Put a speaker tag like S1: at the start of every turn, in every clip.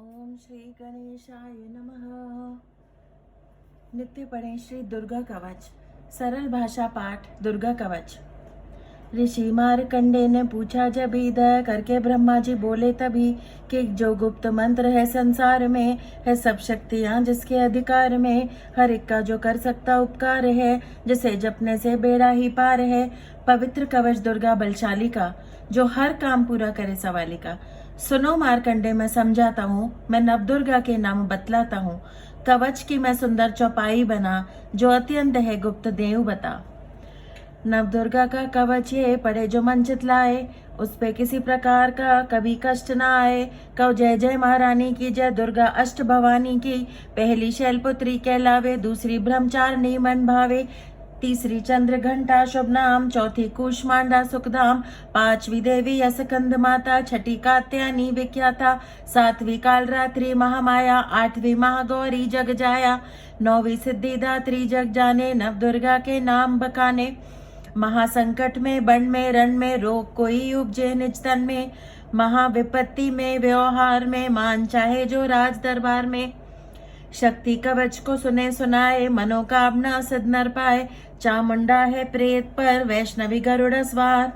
S1: ओम श्री गणेशाय नमः। नित्य पढ़ें श्री दुर्गा कवच। सरल भाषा पाठ दुर्गा कवच। ऋषि मार्कंडे ने पूछा जब दया करके ब्रह्मा जी बोले तभी कि जो गुप्त मंत्र है संसार में है सब शक्तियाँ जिसके अधिकार में, हर एक का जो कर सकता उपकार है, जिसे जपने से बेड़ा ही पार है। पवित्र कवच दुर्गा बलशाली का, जो हर काम पूरा करे सवाली का। सुनो मार्कंडे, मैं समझाता हूँ, मैं नवदुर्गा के नाम बतलाता हूँ। कवच की मैं सुंदर चौपाई बना, जो अत्यंत है गुप्त देव बता। नवदुर्गा का कवच ये पढ़े जो मन चितलाए, उस पे किसी प्रकार का कभी कष्ट न आए। कहो जय जय महारानी की, जय दुर्गा अष्ट भवानी की। पहली शैलपुत्री कहलावे, दूसरी ब्रह्मचारिणी मन भावे, तीसरी चंद्र घंटा शुभ नाम, चौथी कूष्मांडा सुखधाम, पांचवी देवी असकंद माता, छठी कात्यायनी विख्याता, सातवीं कालरात्रि महामाया, आठवीं महागौरी जग जाया, नौवीं सिद्धिदात्री जग जाने, नवदुर्गा के नाम बखाने। महासंकट में बन में रण में रोग कोई उपजे निज तन में, महाविपत्ति में व्यवहार में मान चाहे जो राज दरबार में। शक्ति कवच को सुने सुनाए, मनोकामना सिद्ध नर पाए। चामुंडा है प्रेत पर, वैष्णवी गरुड़ सवार,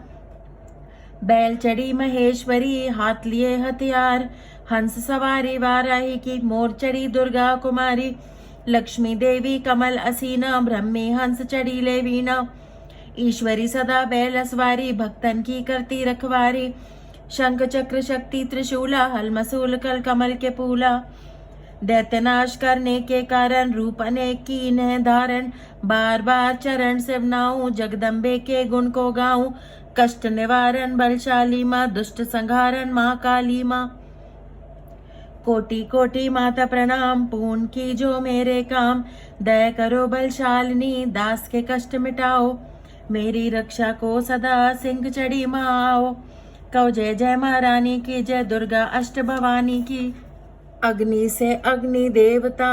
S1: बैल चढ़ी महेश्वरी, हाथ लिए हथियार, हंस सवारी वाराही की, मोर चढ़ी दुर्गा कुमारी, लक्ष्मी देवी कमल असीना, ब्रह्मी हंस चढ़ी ले वीणा, ईश्वरी सदा बैल सवारी, भक्तन की करती रखवारी, शंख चक्र शक्ति त्रिशूला, हल मसूल कल कमल के फूला, दैत्यनाश करने के कारण रूप अनेक कीन है धारण, बार बार चरण सेवनाऊं, जगदम्बे के गुण को गाऊं, कष्ट निवारण बलशाली माँ, दुष्ट संहारण माँ काली माँ। कोटि कोटि माता प्रणाम, पूर्ण की जो मेरे काम, दया करो बलशालिनी, दास के कष्ट मिटाओ, मेरी रक्षा को सदा सिंह चढ़ी माँ आओ। कहो जय जय महारानी की, जय दुर्गा अष्ट भवानी की। अग्नि से अग्नि देवता,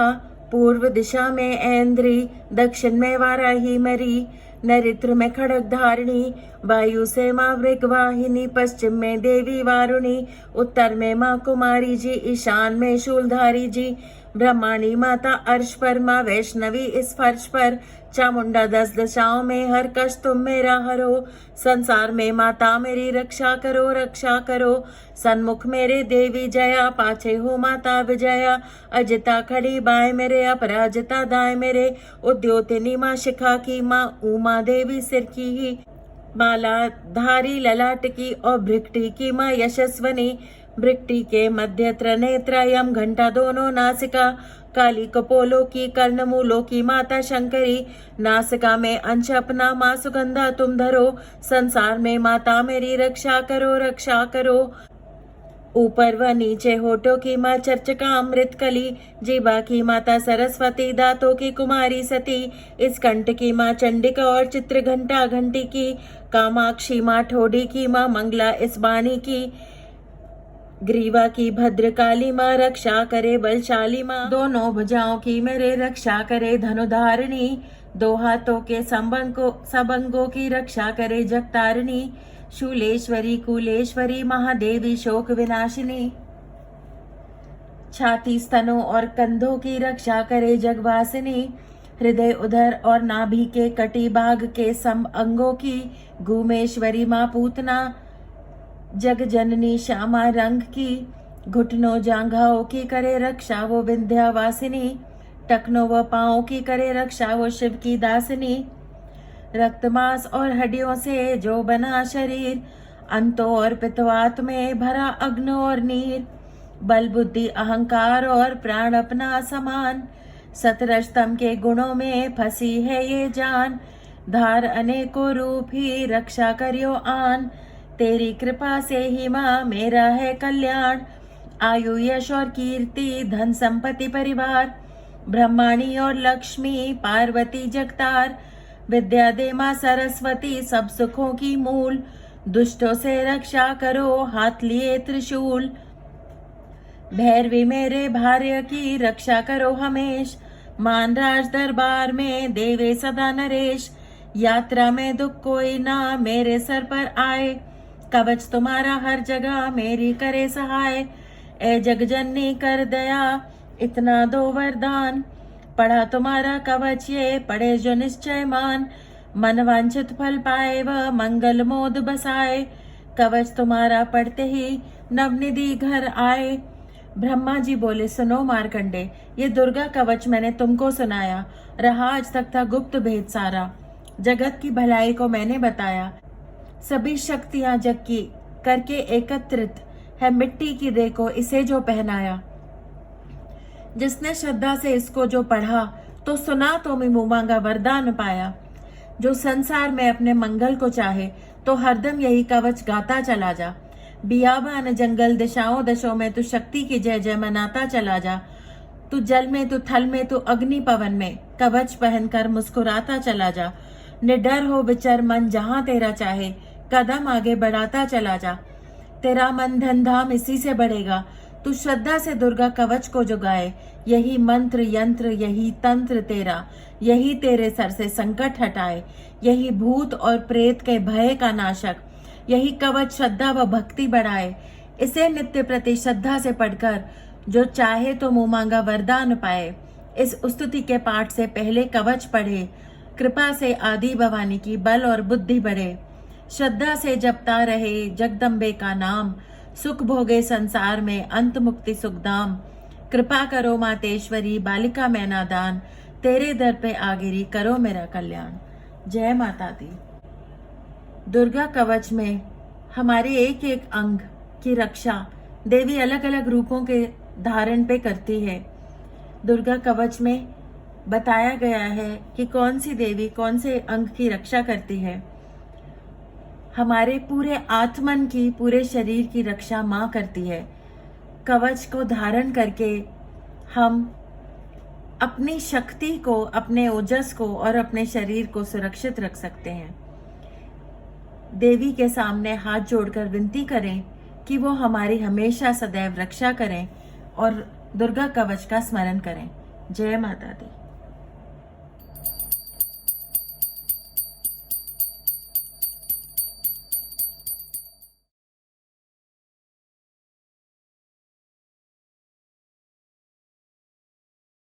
S1: पूर्व दिशा में ऐन्द्री, दक्षिण में वाराही मरी, नैऋत्य में खड़ग धारिणी, वायु से माँ मृगवाहिनी, पश्चिम में देवी वारुणी, उत्तर में माँ कुमारी जी, ईशान में शूलधारी जी, ब्रह्माणी माता अर्श पर, माँ वैष्णवी इस फर्श पर, चामुंडा 10 दिशाओं में, हर कष्ट तुम मेरा हरो, संसार में माता मेरी रक्षा करो रक्षा करो। सन्मुख मेरे देवी जया, पाछे हो माता विजया, अजिता खड़ी बाएं मेरे, अपराजिता दाएं मेरे, उद्योतिनी माँ शिखा की, माँ उमा देवी सिर की ही, माला धारी ललाट की, और भृकटी की माँ यशस्वनी, भृकटी के मध्य त्रिनेत्र, यम घंटा दोनों नासिका, काली कपोलों की, कर्णमूलों की माता शंकरी, नासिका में अंश अपना माँ सुगंधा तुम धरो, संसार में माता मेरी रक्षा करो रक्षा करो। ऊपर व नीचे होठों की माँ चर्चिका अमृत कली, जीवा की माता सरस्वती, दांतों की कुमारी सती, इस कंठ की माँ चंडिका और चित्र घंटा घंटी की, कामाक्षी माँ ठोडी की माँ मंगला इस बाणी की, ग्रीवा की भद्रकाली माँ रक्षा करे बलशाली माँ, दोनों भुजाओं की मेरे रक्षा करे धनुधारिणी, दो हाथों के सबंगों की रक्षा करे जगतारिणी, शूलेश्वरी कुलेश्वरी महादेवी शोक विनाशिनी, छाती स्तनों और कंधों की रक्षा करे जगवासिनी, हृदय उदर और नाभि के कटी भाग के सम अंगों की, घूमेश्वरी माँ पूतना, जग जननी श्यामा रंग की, घुटनों जांघाओं की करे रक्षा वो विंध्यावासिनी, टखनों व पाँव की करे रक्षा वो शिव की दासिनी, रक्त मांस और हड्डियों से जो बना शरीर, अंतों और पित्तवात में भरा अग्नि और नीर, बल बुद्धि अहंकार और प्राण अपना समान, सतरजतम के गुणों में फंसी है ये जान, धार अनेकों रूप ही रक्षा करियो आन, तेरी कृपा से ही माँ मेरा है कल्याण, आयु यश और कीर्ति धन संपत्ति परिवार, ब्रह्माणी और लक्ष्मी पार्वती जगतार, विद्या दे माँ सरस्वती सब सुखों की मूल, दुष्टों से रक्षा करो हाथ लिए त्रिशूल, भैरवी मेरे भार्य की रक्षा करो हमेश, मान राज दरबार में देवे सदा नरेश, यात्रा में दुख कोई ना मेरे सर पर आए, कवच तुम्हारा हर जगह मेरी करे सहाय, ए जगजननी कर दया इतना दो वरदान, पढ़ा तुम्हारा कवच ये पढ़े जो निश्चय मान, मन वांछित फल पाए व मंगल मोद बसाए, कवच तुम्हारा पढ़ते ही नवनिधि घर आए। ब्रह्मा जी बोले, सुनो मार्कंडे, ये दुर्गा कवच मैंने तुमको सुनाया, रहा आज तक था गुप्त भेद सारा, जगत की भलाई को मैंने बताया, सभी शक्तियां जग की करके एकत्रित है, मिट्टी की देह को इसे जो पहनाया, जिसने श्रद्धा से इसको जो पढ़ा तो सुना तो मुंह मांगा वरदान पाया, जो संसार में अपने मंगल को चाहे तो हरदम यही कवच गाता चला जा, बियाबान जंगल दिशाओं दशों में तू शक्ति की जय जय मनाता चला जा, तू जल में तू थल में तू अग्नि पवन में कवच पहनकर मुस्कुराता चला जा, निडर हो विचर मन जहां तेरा चाहे, कदम आगे बढ़ाता चला जा, तेरा मन धन धाम इसी से बढ़ेगा, तू श्रद्धा से दुर्गा कवच को जुगाए, यही मंत्र यंत्र यही तंत्र तेरा, यही तेरे सर से संकट हटाए, यही भूत और प्रेत के भय का नाशक, यही कवच श्रद्धा व भक्ति बढ़ाए, इसे नित्य प्रति श्रद्धा से पढ़कर जो चाहे तो मुंह मांगा वरदान पाए। इस स्तुति के पाठ से पहले कवच पढ़े, कृपा से आदि भवानी की बल और बुद्धि बढ़े, श्रद्धा से जपता रहे जगदम्बे का नाम, सुख भोगे संसार में अंत मुक्ति सुखधाम, कृपा करो मातेश्वरी बालिका में नादान, तेरे दर पे आगिरी करो मेरा कल्याण। जय माता दी। दुर्गा कवच में हमारे एक एक अंग की रक्षा देवी अलग अलग रूपों के धारण पे करती है। दुर्गा कवच में बताया गया है कि कौन सी देवी कौन से अंग की रक्षा करती है। हमारे पूरे आत्मन की, पूरे शरीर की रक्षा माँ करती है। कवच को धारण करके हम अपनी शक्ति को, अपने ओजस को और अपने शरीर को सुरक्षित रख सकते हैं। देवी के सामने हाथ जोड़कर विनती करें कि वो हमारी हमेशा सदैव रक्षा करें और दुर्गा कवच का स्मरण करें। जय माता दी।